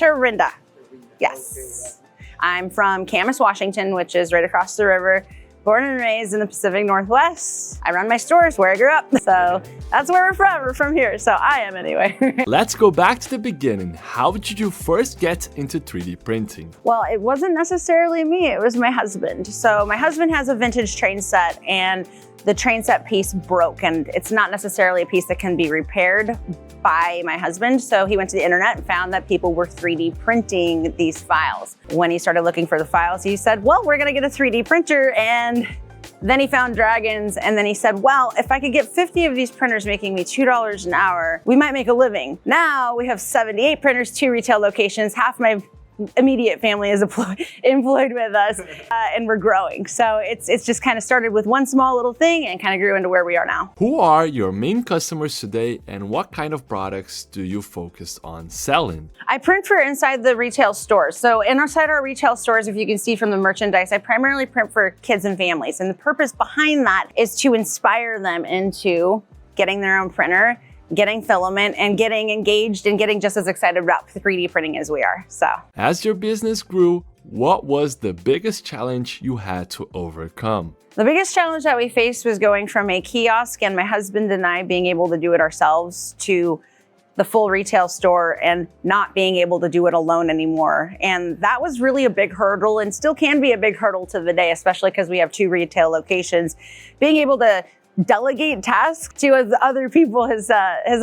Tarinda. Yes. I'm from Camas, Washington, which is right across the river. Born and raised in the Pacific Northwest. I run my stores where I grew up. So that's where we're from. We're from here. So I am anyway. Let's go back to the beginning. How did you first get into 3D printing? Well, it wasn't necessarily me. It was my husband. So my husband has a vintage train set, and the train set piece broke, and it's not necessarily a piece that can be repaired by my husband. So he went to the internet and found that people were 3D printing these files. When he started looking for the files, he said, well, we're gonna get a 3D printer. And then he found dragons, and then he said, well, if I could get 50 of these printers making me $2 an hour, we might make a living. Now we have 78 printers, 2 retail locations, half my immediate family is employed with us, and we're growing. So it's just kind of started with one small little thing and kind of grew into where we are now. Who are your main customers today, and what kind of products do you focus on selling? I print for inside the retail stores. So inside our retail stores, if you can see from the merchandise, I primarily print for kids and families. And the purpose behind that is to inspire them into getting their own printer, getting filament, and getting engaged and getting just as excited about 3D printing as we are. So, as your business grew, what was the biggest challenge you had to overcome? The biggest challenge that we faced was going from a kiosk and my husband and I being able to do it ourselves to the full retail store and not being able to do it alone anymore. And that was really a big hurdle, and still can be a big hurdle to the day, especially because we have 2 retail locations. Being able to delegate tasks to other people has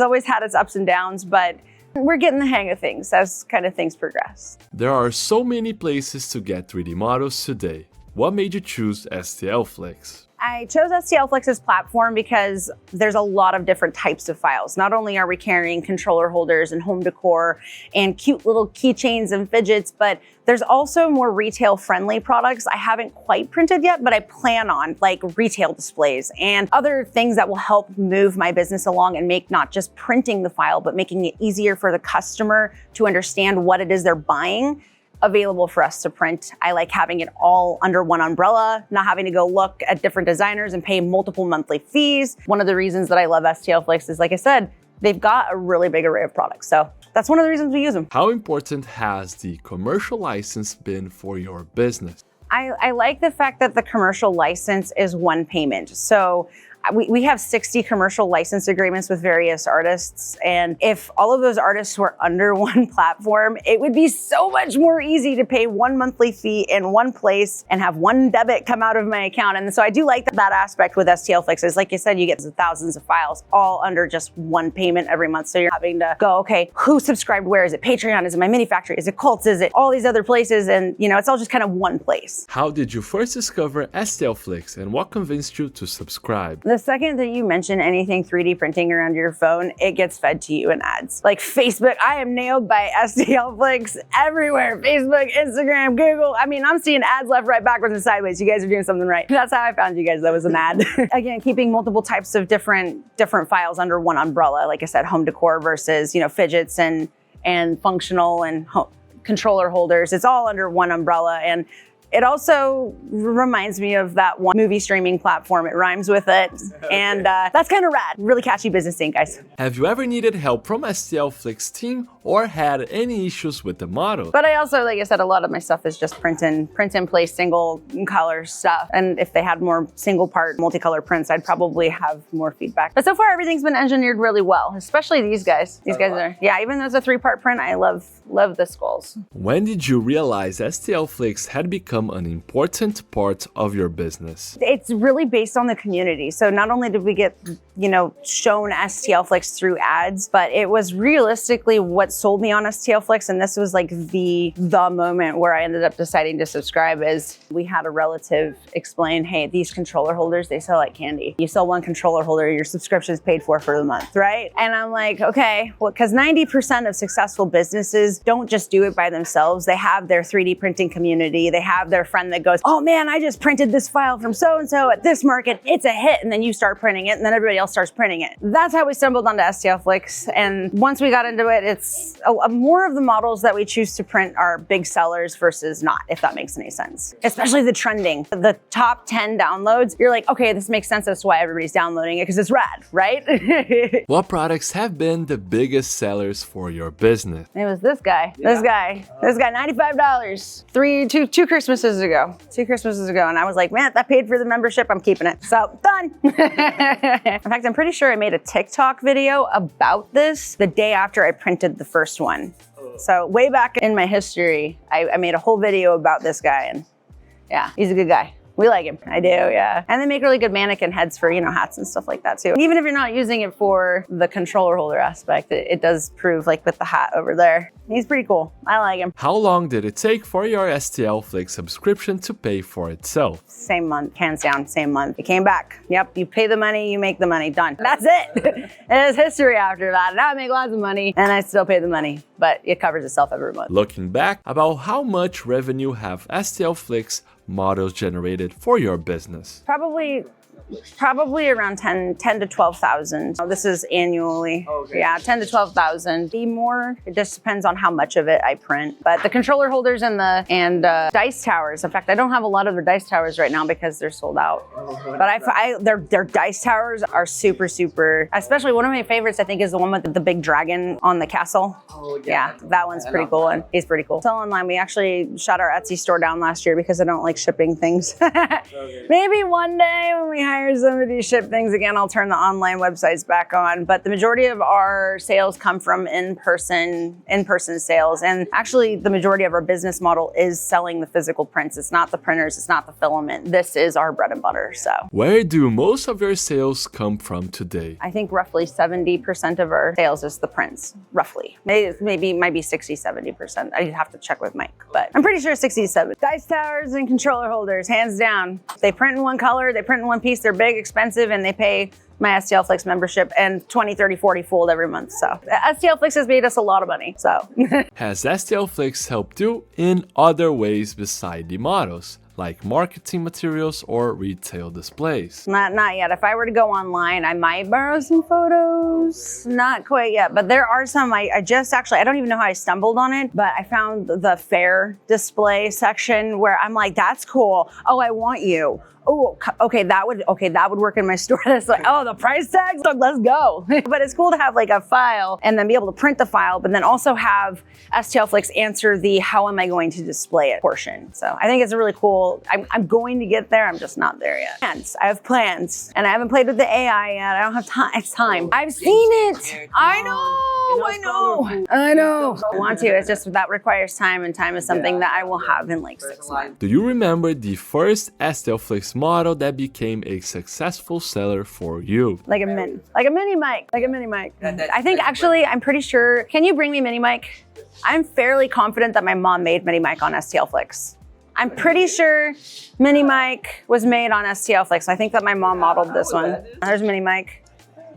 always had its ups and downs, but we're getting the hang of things as kind of things progress. There are so many places to get 3D models today. What made you choose STLFLIX? I chose STLFLIX's platform because there's a lot of different types of files. Not only are we carrying controller holders and home decor and cute little keychains and fidgets, but there's also more retail-friendly products I haven't quite printed yet, but I plan on, like retail displays and other things that will help move my business along and make not just printing the file, but making it easier for the customer to understand what it is they're buying available for us to print. I like having it all under one umbrella, not having to go look at different designers and pay multiple monthly fees. One of the reasons that I love STLFLIX is, like I said, they've got a really big array of products. So that's one of the reasons we use them. How important has the commercial license been for your business? I like the fact that the commercial license is one payment. So we have 60 commercial license agreements with various artists. And if all of those artists were under one platform, it would be so much more easy to pay one monthly fee in one place and have one debit come out of my account. And so I do like that aspect with STLFLIX is, like you said, you get thousands of files all under just one payment every month. So you're having to go, okay, who subscribed where? Is it Patreon? Is it my mini factory? Is it Cults? Is it all these other places? And it's all just kind of one place. How did you first discover STLFLIX, and what convinced you to subscribe? The second that you mention anything 3D printing around your phone, it gets fed to you in ads. Like Facebook, I am nailed by STLFLIX everywhere. Facebook, Instagram, Google. I mean, I'm seeing ads left, right, backwards, and sideways. You guys are doing something right. That's how I found you guys. That was an ad. Again, keeping multiple types of different files under one umbrella. Like I said, home decor versus, fidgets and functional and controller holders. It's all under one umbrella. And it also reminds me of that one movie streaming platform. It rhymes with it. And that's kind of rad. Really catchy business thing, guys. Have you ever needed help from STLFLIX team or had any issues with the model? But I also, like I said, a lot of my stuff is just print and place, single color stuff. And if they had more single part multicolor prints, I'd probably have more feedback. But so far, everything's been engineered really well, especially these guys. These guys are, even though it's a 3-part print, I love the skulls. When did you realize STLFLIX had become an important part of your business? It's really based on the community. So not only did we get, shown STLFLIX through ads, but it was realistically what sold me on STLFLIX. And this was like the moment where I ended up deciding to subscribe. Is we had a relative explain, hey, these controller holders, they sell like candy. You sell one controller holder, your subscription is paid for the month, right? And I'm like, okay, well, because 90% of successful businesses don't just do it by themselves. They have their 3D printing community. They have their friend that goes, oh man, I just printed this file from so-and-so at this market. It's a hit. And then you start printing it and then everybody else else starts printing it. That's how we stumbled onto STLFLIX. And once we got into it, it's more of the models that we choose to print are big sellers versus not, if that makes any sense. Especially the trending. The top 10 downloads, you're like, okay, this makes sense as to why everybody's downloading it because it's rad, right? What products have been the biggest sellers for your business? It was this guy, this guy, $95, two Christmases ago. 2 Christmases ago. And I was like, man, that paid for the membership, I'm keeping it. So done. In fact, I'm pretty sure I made a TikTok video about this the day after I printed the first one. So way back in my history, I made a whole video about this guy, and yeah, he's a good guy. We like him. I do, yeah. And they make really good mannequin heads for, hats and stuff like that too. Even if you're not using it for the controller holder aspect, it does prove, like with the hat over there. He's pretty cool. I like him. How long did it take for your STLFLIX subscription to pay for itself? Same month, hands down, same month. It came back. Yep, you pay the money, you make the money, done. That's it. It is history after that. Now I make lots of money and I still pay the money, but it covers itself every month. Looking back, about how much revenue have STLFLIX models generated for your business? Probably around 10 to 12,000. This is annually. Okay. Yeah, 10 to 12,000. Be more. It just depends on how much of it I print. But the controller holders and dice towers. In fact, I don't have a lot of the dice towers right now because they're sold out. But their dice towers are super, super. Especially one of my favorites, I think, is the one with the big dragon on the castle. Oh, yeah, that one's pretty cool, and he's pretty cool. Sell online. We actually shut our Etsy store down last year because I don't like shipping things. Okay. Maybe one day when we hire somebody to ship things again, I'll turn the online websites back on. But the majority of our sales come from in-person sales. And actually, the majority of our business model is selling the physical prints. It's not the printers, it's not the filament. This is our bread and butter, so. Where do most of your sales come from today? I think roughly 70% of our sales is the prints, roughly. Maybe might be 60, 70%. I'd have to check with Mike, but I'm pretty sure 60, 70. Dice towers and controller holders, hands down. They print in one color, they print in one piece, they're big, expensive, and they pay my STLFLIX membership and 20, 30, 40 fold every month. So STLFLIX has made us a lot of money, so. Has STLFLIX helped you in other ways beside the models, like marketing materials or retail displays? Not yet. If I were to go online, I might borrow some photos. Not quite yet, but there are some. I just actually, I don't even know how I stumbled on it, but I found the fair display section where I'm like, that's cool. Oh, I want you. Oh, okay, that would work in my store. That's like, oh, the price tags, let's go. But it's cool to have like a file and then be able to print the file, but then also have STLFLIX answer the how am I going to display it portion. So I think it's really cool. I'm going to get there. I'm just not there yet. I have plans, and I haven't played with the AI yet. I don't have time. It's time. I've seen it. I know. I want to. It's just that requires time, and time is something that I will have in like 6 months. Do you remember the first STLFLIX model that became a successful seller for you? Like a mini mic. I think actually, I'm pretty sure. Can you bring me mini mic? I'm fairly confident that my mom made mini mic on STLFLIX. I'm pretty sure mini mic was made on STLFLIX. I think that my mom modeled this one. There's mini mic.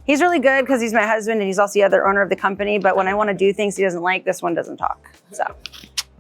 He's really good because he's my husband and he's also the other owner of the company. But when I want to do things he doesn't like, this one doesn't talk. So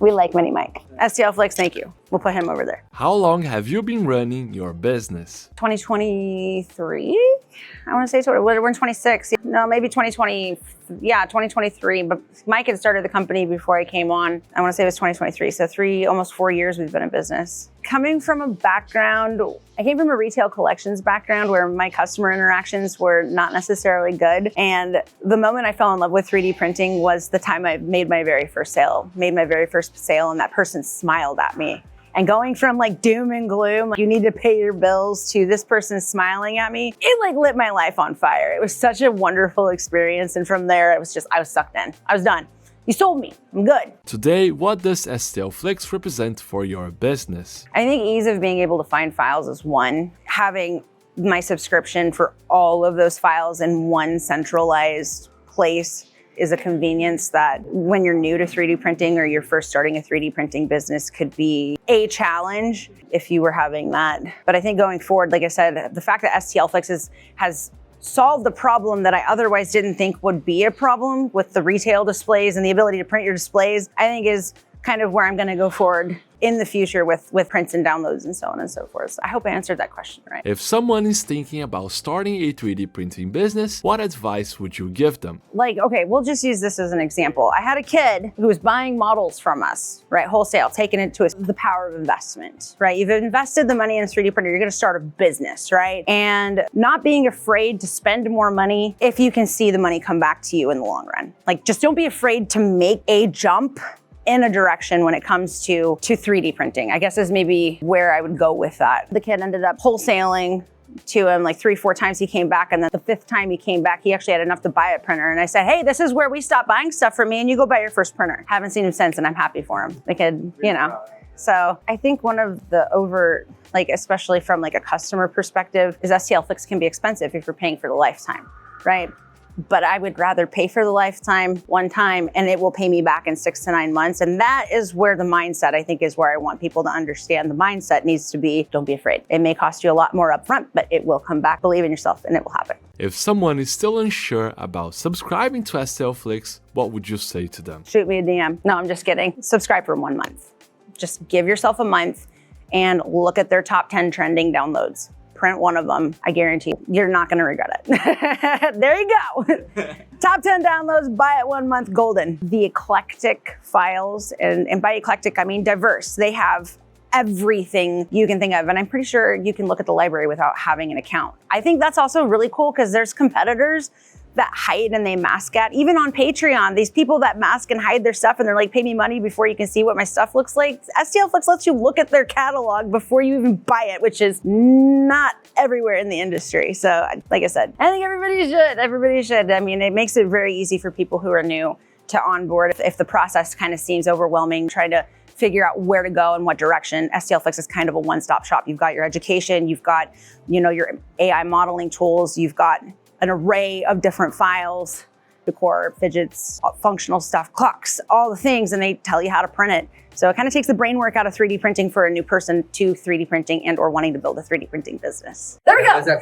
we like mini mic. STLFLIX, thank you. We'll put him over there. How long have you been running your business? 2023? I want to say we're in 26. No, maybe 2020. Yeah, 2023. But Mike had started the company before I came on. I want to say it was 2023. So almost 4 years we've been in business. Coming from a background, I came from a retail collections background where my customer interactions were not necessarily good. And the moment I fell in love with 3D printing was the time I made my very first sale. And that person smiled at me. And going from like doom and gloom, like you need to pay your bills, to this person smiling at me, it like lit my life on fire. It was such a wonderful experience. And from there, I was sucked in. I was done. You sold me. I'm good. Today, what does STLFLIX represent for your business? I think ease of being able to find files is one. Having my subscription for all of those files in one centralized place is a convenience that when you're new to 3D printing or you're first starting a 3D printing business could be a challenge if you were having that. But I think going forward, like I said, the fact that STLFLIX has solved the problem that I otherwise didn't think would be a problem with the retail displays and the ability to print your displays, I think is kind of where I'm going to go forward in the future with prints and downloads and so on and so forth. So I hope I answered that question right. If someone is thinking about starting a 3D printing business, what advice would you give them? Like, okay, we'll just use this as an example. I had a kid who was buying models from us, right? Wholesale, taking it to us, the power of investment, right? You've invested the money in a 3D printer, you're going to start a business, right? And not being afraid to spend more money if you can see the money come back to you in the long run. Like, just don't be afraid to make a jump in a direction when it comes to 3D printing, I guess is maybe where I would go with that. The kid ended up wholesaling to him like 3-4 times. He came back, and then the 5th time he came back, he actually had enough to buy a printer. And I said, hey, this is where we stop buying stuff from me and you go buy your first printer. Haven't seen him since, and I'm happy for him. The kid, you know. So I think one of the especially from like a customer perspective, is STLFLIX can be expensive if you're paying for the lifetime, right? But I would rather pay for the lifetime one time and it will pay me back in 6 to 9 months. And that is where the mindset, I think, is where I want people to understand. The mindset needs to be, don't be afraid. It may cost you a lot more upfront, but it will come back. Believe in yourself and it will happen. If someone is still unsure about subscribing to STLFLIX, what would you say to them? Shoot me a DM. No, I'm just kidding. Subscribe for 1 month. Just give yourself a month and look at their top 10 trending downloads. Print one of them. I guarantee you're not going to regret it. There you go. Top 10 downloads, buy it 1 month, golden. The eclectic files, and by eclectic, I mean diverse. They have everything you can think of. And I'm pretty sure you can look at the library without having an account. I think that's also really cool because there's competitors that hide and they mask at. Even on Patreon, these people that mask and hide their stuff and they're like, pay me money before you can see what my stuff looks like. STLFLIX lets you look at their catalog before you even buy it, which is not everywhere in the industry. So like I said, I think everybody should. I mean, it makes it very easy for people who are new to onboard. If the process kind of seems overwhelming, trying to figure out where to go and what direction, STLFLIX is kind of a one-stop shop. You've got your education, you've got, your AI modeling tools, you've got an array of different files, decor, fidgets, functional stuff, clocks, all the things, and they tell you how to print it. So it kind of takes the brain work out of 3D printing for a new person to 3D printing and or wanting to build a 3D printing business. There we go.